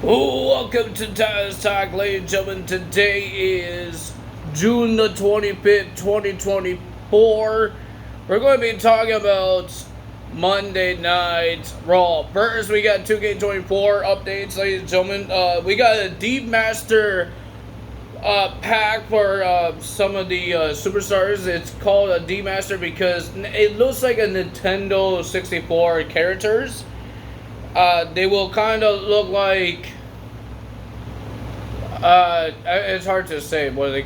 Welcome to Taz Talk, ladies and gentlemen. Today is June the 25th, 2024. We're going to be talking about Monday Night Raw. First, we got 2K24 updates, ladies and gentlemen. We got a Deep Master pack for some of the superstars. It's called a Deep Master because it looks like a Nintendo 64 characters. They will kind of look like, it's hard to say what they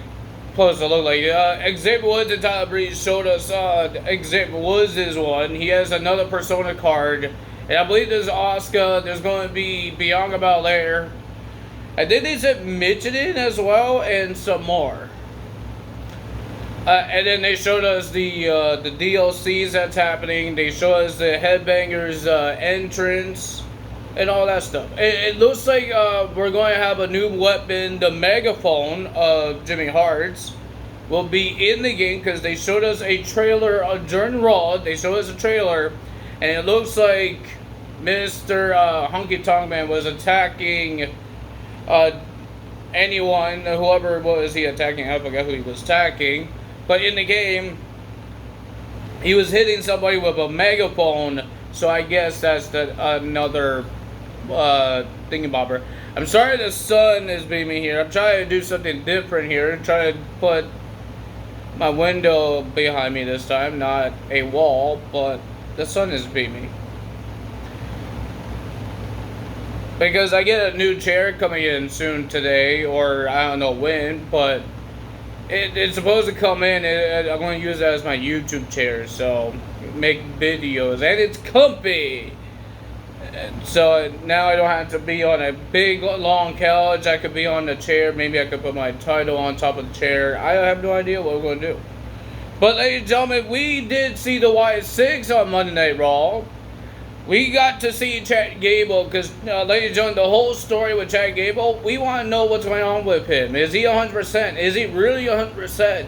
supposed to look like. Xavier Woods and Tyler Breeze showed us, Xavier Woods is one. He has another Persona card. And I believe there's Asuka, there's going to be Bianca Belair. And then they said Midgetin as well, and some more. And then they showed us the DLCs that's happening. They showed us the Headbangers entrance and all that stuff. It looks like we're going to have a new weapon. The megaphone of Jimmy Hart's will be in the game because they showed us a trailer during Raw. They showed us a trailer, and it looks like Mr. Honky Tonk Man was attacking anyone, whoever was he attacking. I forgot who he was attacking. But in the game, he was hitting somebody with a megaphone, so I guess that's another thingamabobber. I'm sorry the sun is beaming here. I'm trying to do something different here. Trying to put my window behind me this time, not a wall, but the sun is beaming. Because I get a new chair coming in soon today, or I don't know when, but it's supposed to come in, and I'm going to use that as my YouTube chair, so make videos, and it's comfy. So now I don't have to be on a big long couch. I could be on the chair. Maybe I could put my title on top of the chair. I have no idea what we're going to do. But ladies and gentlemen, we did see the Y6 on Monday Night Raw. We got to see Chad Gable because, ladies and gentlemen, the whole story with Chad Gable, we want to know what's going on with him. Is he 100%? Is he really 100%?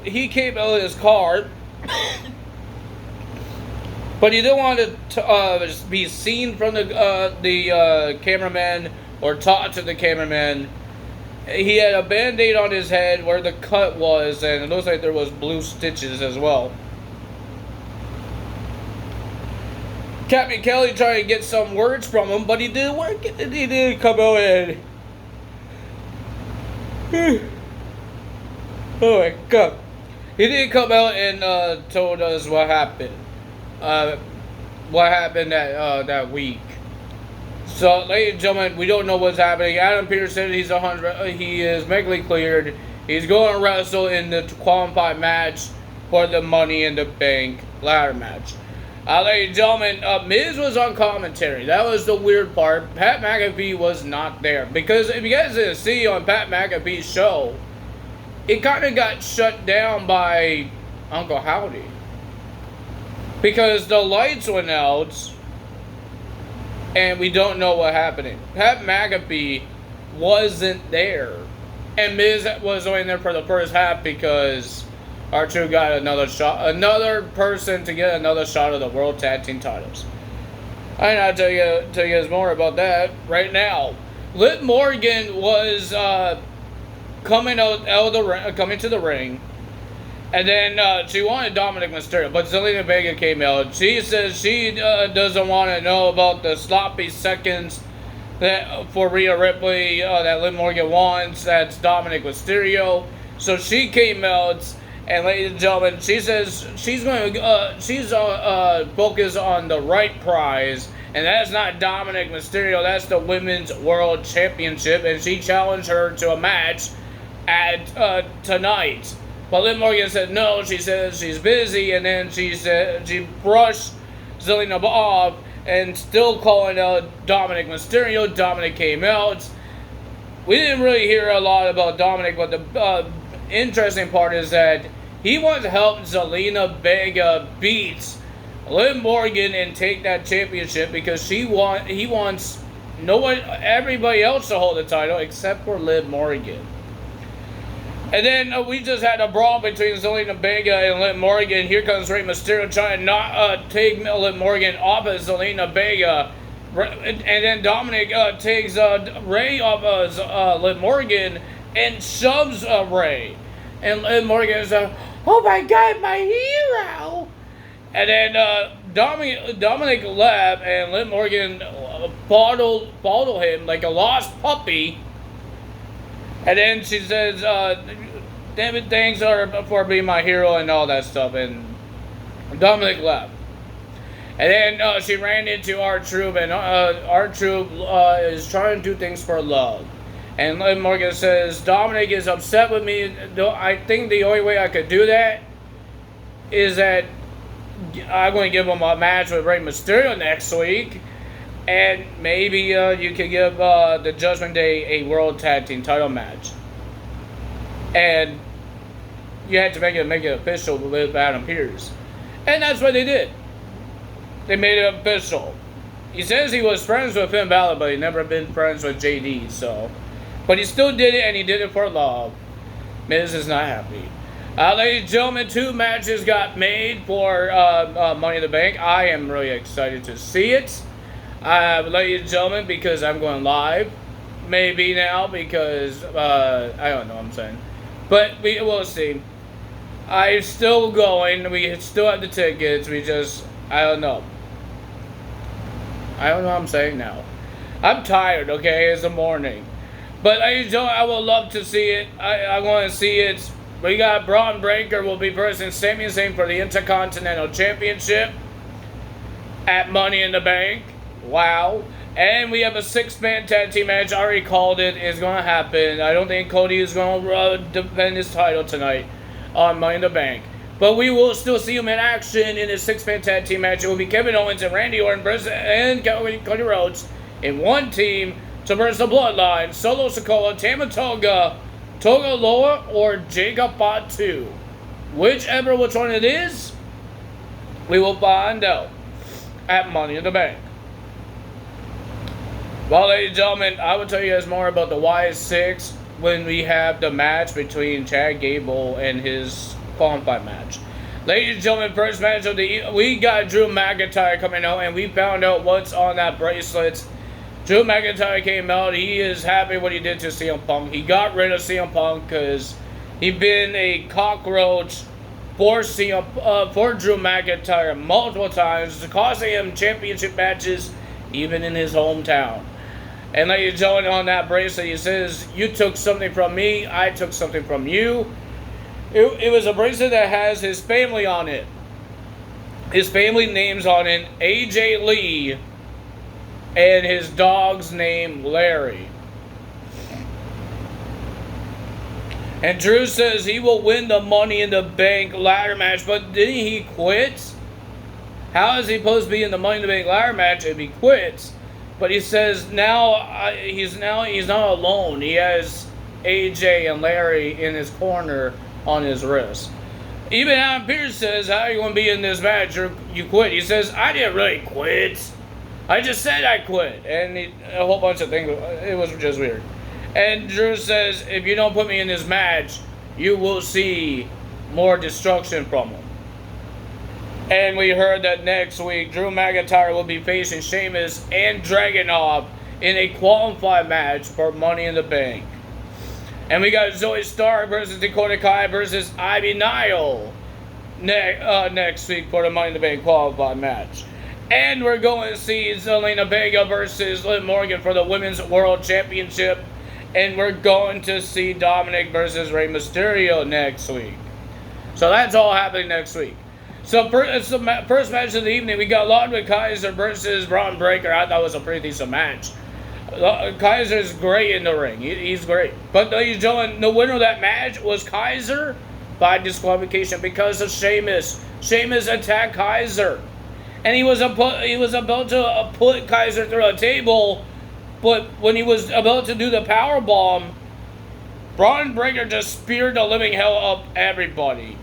He came out with his card, but he didn't want to be seen from the cameraman or talk to the cameraman. He had a Band-Aid on his head where the cut was, and it looks like there was blue stitches as well. Captain Kelly tried to get some words from him, but he didn't work. He didn't come out and oh my god, he didn't come out and told us what happened. What happened that week. So, ladies and gentlemen, we don't know what's happening. Adam Pearce said he's 100. He is medically cleared. He's going to wrestle in the qualified match for the Money in the Bank ladder match. Ladies and gentlemen, Miz was on commentary. That was the weird part. Pat McAfee was not there. Because if you guys didn't see on Pat McAfee's show, it kind of got shut down by Uncle Howdy. Because the lights went out, and we don't know what happened. Pat McAfee wasn't there. And Miz was only there for the first half because R2 got another person to get another shot of the World Tag Team titles. I'll tell you guys more about that right now. Liv Morgan was coming to the ring, and then she wanted Dominic Mysterio, but Zelina Vega came out. She says she doesn't want to know about the sloppy seconds that for Rhea Ripley that Liv Morgan wants. That's Dominic Mysterio. So she came out. And ladies and gentlemen, she says she's going to focus on the right prize, and that's not Dominic Mysterio. That's the Women's World Championship, and she challenged her to a match at tonight. But Liv Morgan said no. She says she's busy, and then she said she brushed Zelina off and still calling out Dominic Mysterio. Dominic came out. We didn't really hear a lot about Dominic, but the interesting part is that he wants to help Zelina Vega beat Liv Morgan and take that championship because he wants everybody else to hold the title except for Liv Morgan. And then we just had a brawl between Zelina Vega and Liv Morgan. Here comes Rey Mysterio trying to take Liv Morgan off of Zelina Vega. And then Dominic takes Ray off Liv Morgan and shoves Ray. And Liv Morgan is oh my God, my hero! And then Dominic left, and Liv Morgan bottled him like a lost puppy. And then she says, David, thanks for being my hero and all that stuff. And Dominic left. And then she ran into R-Truth, and R-Truth is trying to do things for love. And Liv Morgan says, Dominic is upset with me. I think the only way I could do that is that I'm going to give him a match with Rey Mysterio next week. And maybe you could give the Judgment Day a World Tag Team title match. And you had to make it official with Adam Pearce. And that's what they did. They made it official. He says he was friends with Finn Balor, but he never been friends with JD, so. But he still did it, and he did it for love. Miz is not happy. Ladies and gentlemen, 2 matches got made for Money in the Bank. I am really excited to see it. Ladies and gentlemen, because I'm going live. Maybe now, because, I don't know what I'm saying. But we'll see. I'm still going. We still have the tickets. I don't know. I don't know what I'm saying now. I'm tired, okay? It's the morning. But ladies and gentlemen, I would love to see it. I want to see it. We got Braun Breaker will be versing Sami Zayn for the Intercontinental Championship at Money in the Bank. Wow. And we have a 6-man tag team match. I already called it. It's going to happen. I don't think Cody is going to defend his title tonight on Money in the Bank. But we will still see him in action in his 6-man tag team match. It will be Kevin Owens and Randy Orton and Cody Rhodes in one team to versus the Bloodline, Solo Sikoa, Tama Tonga, Toga Loa, or Jacob Fatu. Which one it is, we will find out at Money in the Bank. Well, ladies and gentlemen, I will tell you guys more about the Y6 when we have the match between Chad Gable and his qualified match. Ladies and gentlemen, first match of the we got Drew McIntyre coming out, and we found out what's on that bracelet. Drew McIntyre came out. He is happy what he did to CM Punk. He got rid of CM Punk because he's been a cockroach for Drew McIntyre multiple times, costing him championship matches even in his hometown. And ladies and gentlemen, on that bracelet, he says, "You took something from me. I took something from you." It was a bracelet that has his family on it. His family name's on it, AJ Lee, and his dog's name, Larry. And Drew says he will win the Money in the Bank ladder match, but didn't he quit? How is he supposed to be in the Money in the Bank ladder match if he quits? But he says he's not alone. He has AJ and Larry in his corner on his wrist. Even Adam Pearce says, "How are you going to be in this match? You quit." He says, "I didn't really quit. I just said I quit." And a whole bunch of things. It was just weird. And Drew says, "If you don't put me in this match, you will see more destruction from him." And we heard that next week, Drew McIntyre will be facing Sheamus and Dragunov in a qualified match for Money in the Bank. And we got Zoe Stark versus Dakota Kai versus Ivy Nile next week for the Money in the Bank qualified match. And we're going to see Zelina Vega versus Liv Morgan for the Women's World Championship. And we're going to see Dominic versus Rey Mysterio next week. So that's all happening next week. So it's the first match of the evening. We got Ludwig Kaiser versus Braun Breaker. I thought it was a pretty decent match. Kaiser's great in the ring. He's great. But ladies and gentlemen, the winner of that match was Kaiser by disqualification because of Sheamus. Sheamus attacked Kaiser. And he was about to put Kaiser through a table, but when he was about to do the power bomb, Braun Breaker just speared the living hell up everybody.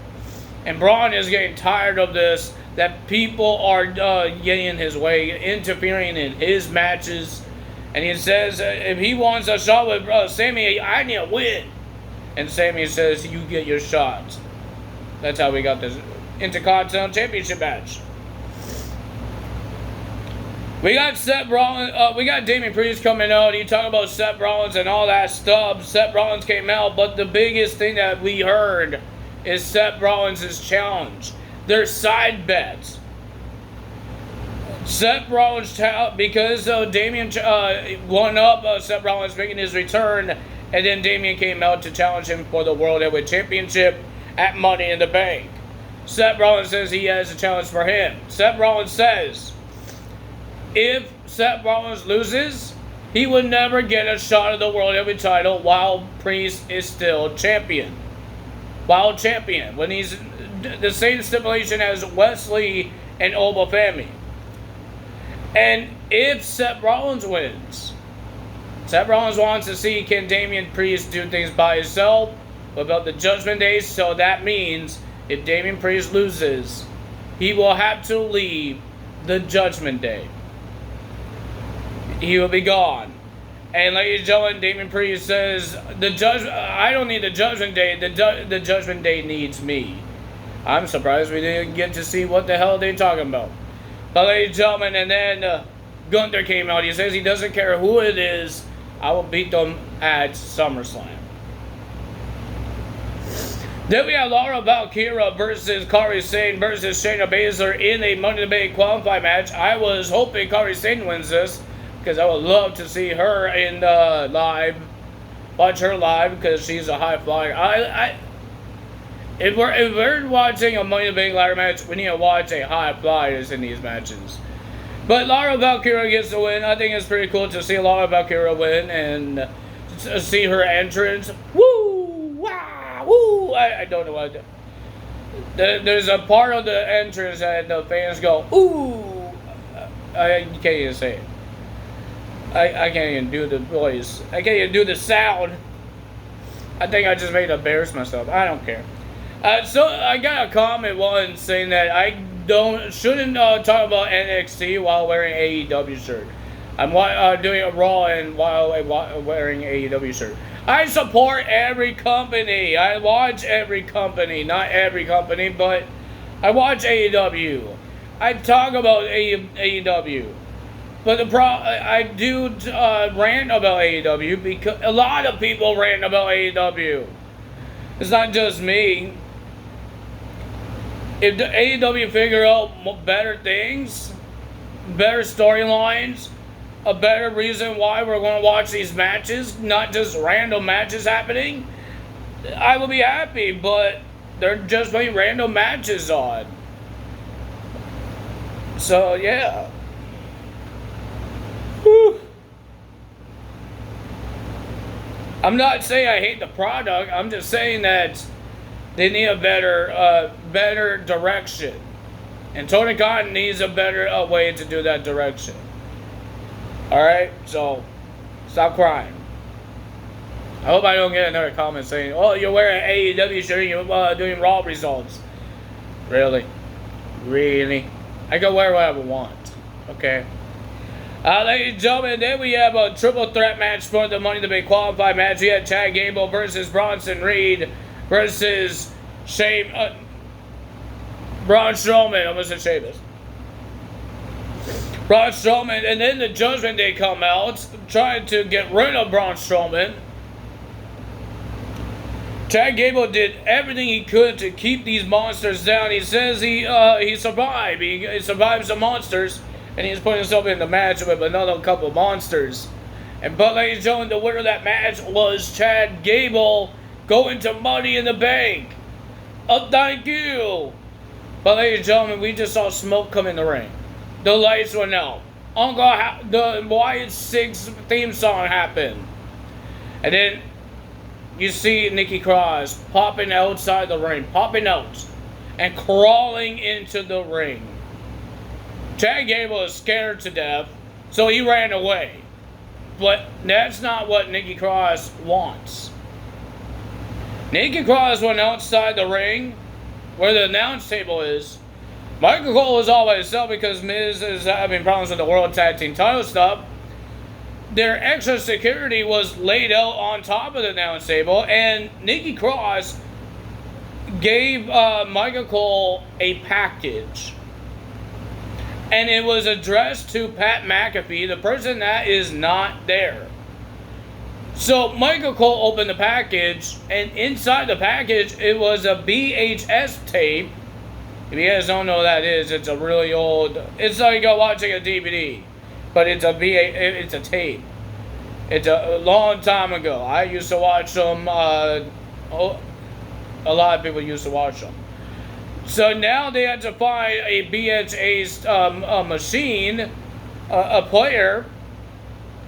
And Braun is getting tired of this, that people are getting in his way, interfering in his matches. And he says, if he wants a shot with Sami, I need to win. And Sami says, you get your shot. That's how we got this Intercontinental Championship match. We got Seth Rollins. We got Damian Priest coming out. You talk about Seth Rollins and all that stuff. Seth Rollins came out, but the biggest thing that we heard is Seth Rollins' challenge. Their side bets. Seth Rollins, because Damian won up Seth Rollins making his return, and then Damian came out to challenge him for the World Heavyweight Championship at Money in the Bank. Seth Rollins says he has a challenge for him. Seth Rollins says if Seth Rollins loses, he would never get a shot at the World Heavyweight title while Priest is still champion. While champion, when he's the same stipulation as Wesley and Oba Femi. And if Seth Rollins wins, Seth Rollins wants to see can Damian Priest do things by himself about the Judgment Day. So that means if Damian Priest loses, he will have to leave the Judgment Day. He will be gone. And ladies and gentlemen, Damian Priest says, I don't need the Judgment Day. The Judgment Day needs me. I'm surprised we didn't get to see what the hell they're talking about. But ladies and gentlemen, and then Gunther came out. He says he doesn't care who it is. I will beat them at SummerSlam. Then we have Laura Valkyria versus Kairi Sane versus Shayna Baszler in a Money in the Bank qualifying match. I was hoping Kairi Sane wins this because I would love to see her in live. Watch her live because she's a high flyer. If we're watching a Money in the Bank ladder match, we need to watch a high flyers in these matches. But Laura Valkyria gets the win. I think it's pretty cool to see Laura Valkyria win and see her entrance. Woo! Wow! Woo! I don't know what to do. There's a part of the entrance that the fans go, ooh! I can't even say it. I can't even do the voice. I can't even do the sound. I think I just made embarrass myself. I don't care. So I got a comment once saying that I shouldn't talk about NXT while wearing AEW shirt. I'm doing a Raw and while wearing AEW shirt. I support every company. I watch every company. Not every company, but I watch AEW. I talk about AEW. But I do rant about AEW because a lot of people rant about AEW. It's not just me. If the AEW figure out better things, better storylines, a better reason why we're going to watch these matches, not just random matches happening, I will be happy, but they're just putting random matches on. So, yeah. Whew. I'm not saying I hate the product, I'm just saying that they need a better direction. And Tony Khan needs a better way to do that direction. Alright? So, stop crying. I hope I don't get another comment saying, oh, you're wearing an AEW shirt and you're doing Raw results. Really? Really? I can wear whatever I want. Okay? Ladies and gentlemen, then we have a triple threat match for the Money in the Bank qualified match. We had Chad Gable versus Bronson Reed versus Braun Strowman. I'm going to say this. Braun Strowman, and then the Judgment Day come out trying to get rid of Braun Strowman. Chad Gable did everything he could to keep these monsters down. He says he survived. He survives the monsters. And he's putting himself in the match with another couple monsters. But ladies and gentlemen, the winner of that match was Chad Gable going to Money in the Bank. Thank you. But ladies and gentlemen, we just saw smoke come in the ring. The lights went out. The Wyatt 6 theme song happened. And then you see Nikki Cross popping outside the ring. Popping out. And crawling into the ring. Chad Gable is scared to death, so he ran away. But that's not what Nikki Cross wants. Nikki Cross went outside the ring, where the announce table is. Michael Cole was all by himself because Miz is having problems with the World Tag Team title stuff. Their extra security was laid out on top of the announce table, and Nikki Cross gave Michael Cole a package. And it was addressed to Pat McAfee, the person that is not there. So Michael Cole opened the package, and inside the package, it was a VHS tape. If you guys don't know what that is, it's a really old. It's like watching a DVD, but it's a tape. It's a long time ago. I used to watch them. A lot of people used to watch them. So now they had to find a VHS machine, a player,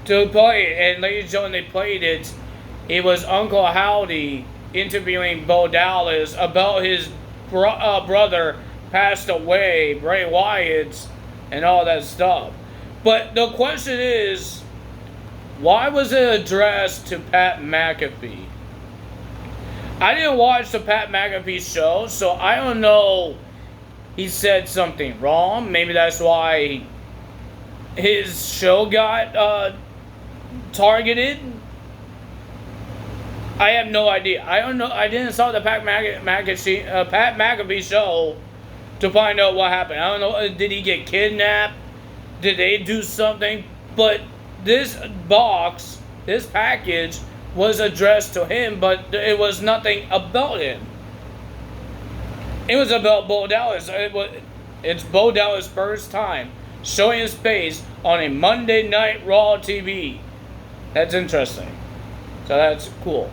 to play it. And ladies and gentlemen, they played it. It was Uncle Howdy interviewing Bo Dallas about his brother passed away, Bray Wyatt, and all that stuff. But the question is, why was it addressed to Pat McAfee? I didn't watch the Pat McAfee show, so I don't know. He said something wrong. Maybe that's why his show got targeted. I have no idea. I don't know. I didn't saw the Pat McAfee show to find out what happened. I don't know. Did he get kidnapped? Did they do something? But this box, this package, was addressed to him, but it was nothing about him. It was about Bo Dallas. It's Bo Dallas' first time showing his face on a Monday Night Raw TV. That's interesting. So that's cool.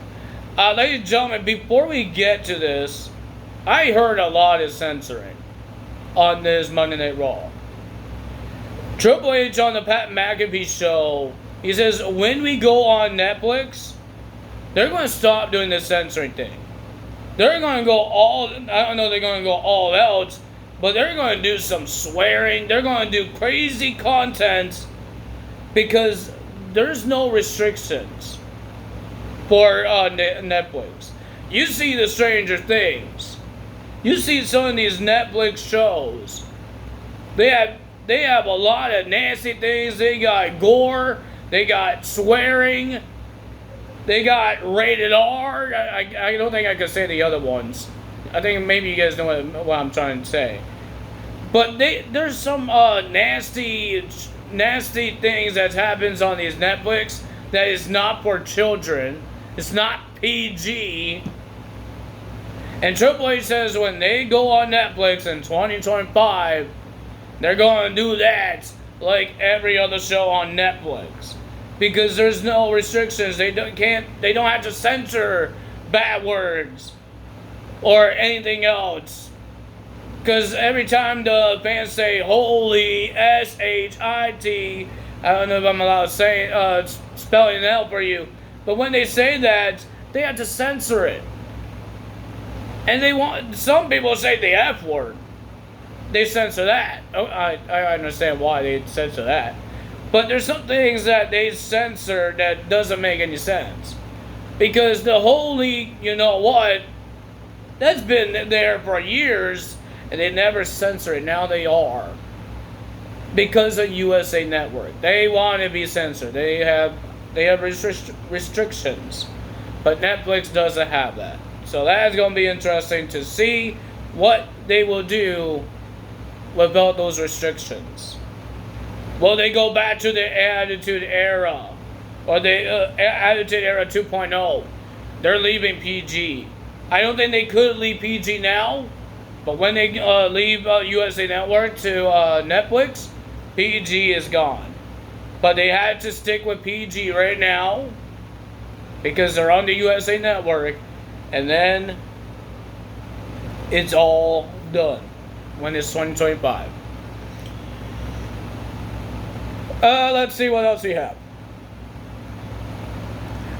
Ladies and gentlemen, before we get to this, I heard a lot of censoring on this Monday Night Raw. Triple H on the Pat McAfee show, he says, when we go on Netflix, they're going to stop doing the censoring thing. They're going to go all, I don't know if they're going to go all out, but they're going to do some swearing. They're going to do crazy content because there's no restrictions for Netflix. You see the Stranger Things. You see some of these Netflix shows. They have a lot of nasty things. They got gore. They got swearing. They got rated R. I don't think I could say the other ones. I think maybe you guys know what I'm trying to say. But there's some nasty things that happens on these Netflix that is not for children. It's not PG. And Triple H says when they go on Netflix in 2025, they're going to do that like every other show on Netflix. Because there's no restrictions. They don't have to censor bad words or anything else. Because every time the fans say holy SHIT, I don't know if I'm allowed to say spelling it out for you, but when they say that, they have to censor it. And some people say the F word. They censor that. I understand why they censor that. But there's some things that they censor that doesn't make any sense. Because the holy, you know what, that's been there for years, and they never censor it. Now they are. Because of USA Network. They want to be censored. They have restrictions. But Netflix doesn't have that. So that's going to be interesting to see what they will do without those restrictions. Will they go back to the Attitude Era? Or the Attitude Era 2.0? They're leaving PG. I don't think they could leave PG now. But when they leave USA Network to Netflix, PG is gone. But they had to stick with PG right now. Because they're on the USA Network. And then it's all done when it's 2025. Let's see what else we have.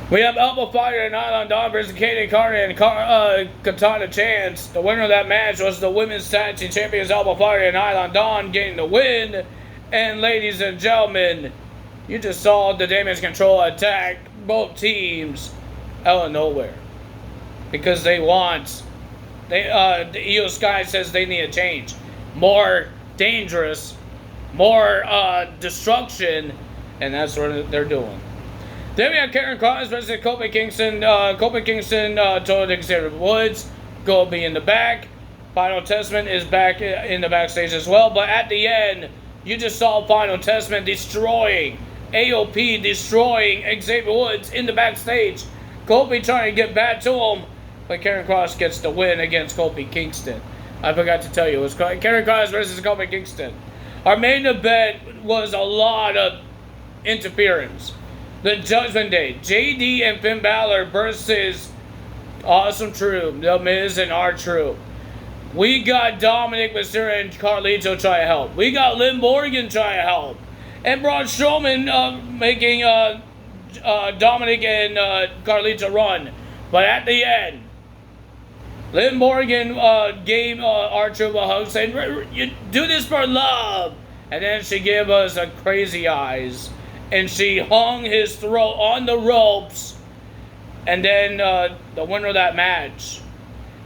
We have Alpha Fighter and Island Dawn versus Katie Carter and Katana Chance. The winner of that match was the women's tag team champions Alpha Fighter and Island Dawn getting the win. And ladies and gentlemen, you just saw the Damage Control attack both teams out of nowhere. Because the Io Sky says they need a change. More dangerous, more destruction, and that's what they're doing. Then we have Karen Cross versus Kofi Kingston. Kofi Kingston told Xavier Woods, Goldie in the back. Final Testament is back in the backstage as well. But at the end, You just saw Final Testament destroying AOP, destroying Xavier Woods in the backstage. Kofi trying to get back to him, but Karrion Kross gets the win against Kofi Kingston. I forgot to tell you, it was Karrion Kross versus Kofi Kingston. Our main event was a lot of interference. The Judgment Day, JD and Finn Balor versus Awesome Truth, The Miz and R-Truth. We got Dominic Mysterio and Carlito try to help. We got Liv Morgan try to help. And Braun Strowman making Dominic and Carlito run. But at the end, Liv Morgan gave R-Truth a hug saying, "You do this for love." And then she gave us a crazy eyes. And she hung his throat on the ropes. And then the winner of that match.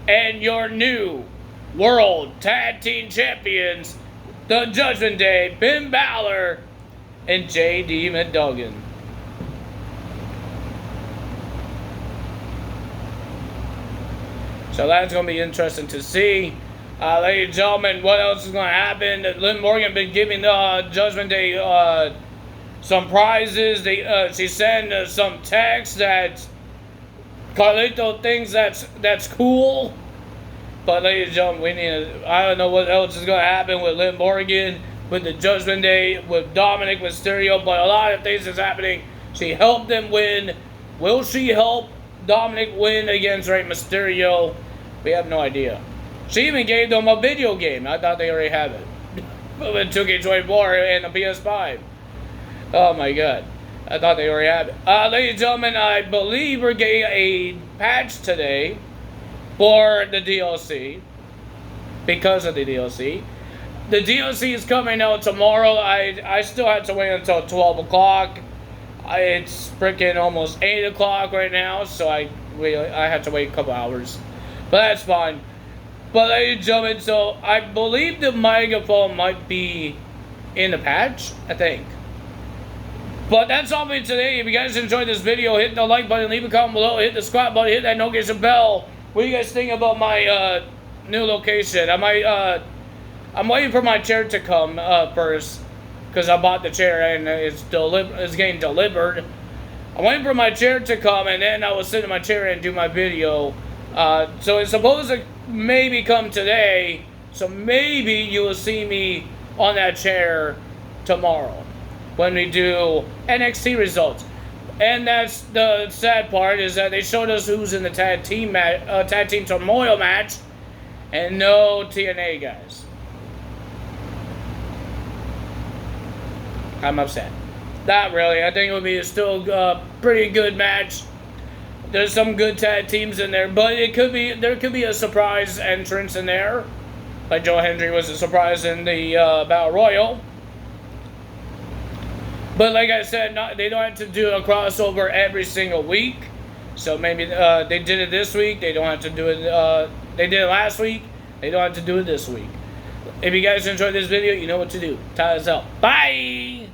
And your new World Tag Team Champions, the Judgment Day, Finn Balor and JD McDuggan. So that's going to be interesting to see. Ladies and gentlemen, what else is going to happen? Liv Morgan been giving the Judgment Day some prizes. She sent some text that Carlito thinks that's cool. But ladies and gentlemen, I don't know what else is going to happen with Liv Morgan, with the Judgment Day, with Dominic Mysterio, but a lot of things is happening. She helped them win. Will she help Dominic win against Rey Mysterio? We have no idea. She even gave them a video game. I thought they already have it. With 2K24 and a PS5. Oh my god. I thought they already had it. Ladies and gentlemen, I believe we're getting a patch today for the DLC. Because of the DLC. The DLC is coming out tomorrow. I still have to wait until 12 o'clock. It's freaking almost 8 o'clock right now. So I have to wait a couple hours. But that's fine. But ladies and gentlemen, so I believe the microphone might be in the patch. I think. But that's all for me today. If you guys enjoyed this video, hit the like button, leave a comment below, hit the subscribe button, hit that notification bell. What do you guys think about my new location? I'm waiting for my chair to come first, because I bought the chair and it's getting delivered. I'm waiting for my chair to come, and then I will sit in my chair and do my video. So it's supposed to maybe come today, so maybe you will see me on that chair tomorrow when we do NXT results. And that's the sad part, is that they showed us who's in the tag team turmoil match, and no TNA guys. I'm upset. Not really. I think it would be still a pretty good match. There's some good tag teams in there, but there could be a surprise entrance in there. Like Joe Hendry was a surprise in the Battle Royal. But like I said, they don't have to do a crossover every single week. So maybe they did it this week. They don't have to do it. They did it last week. They don't have to do it this week. If you guys enjoyed this video, you know what to do. Tie us out. Bye!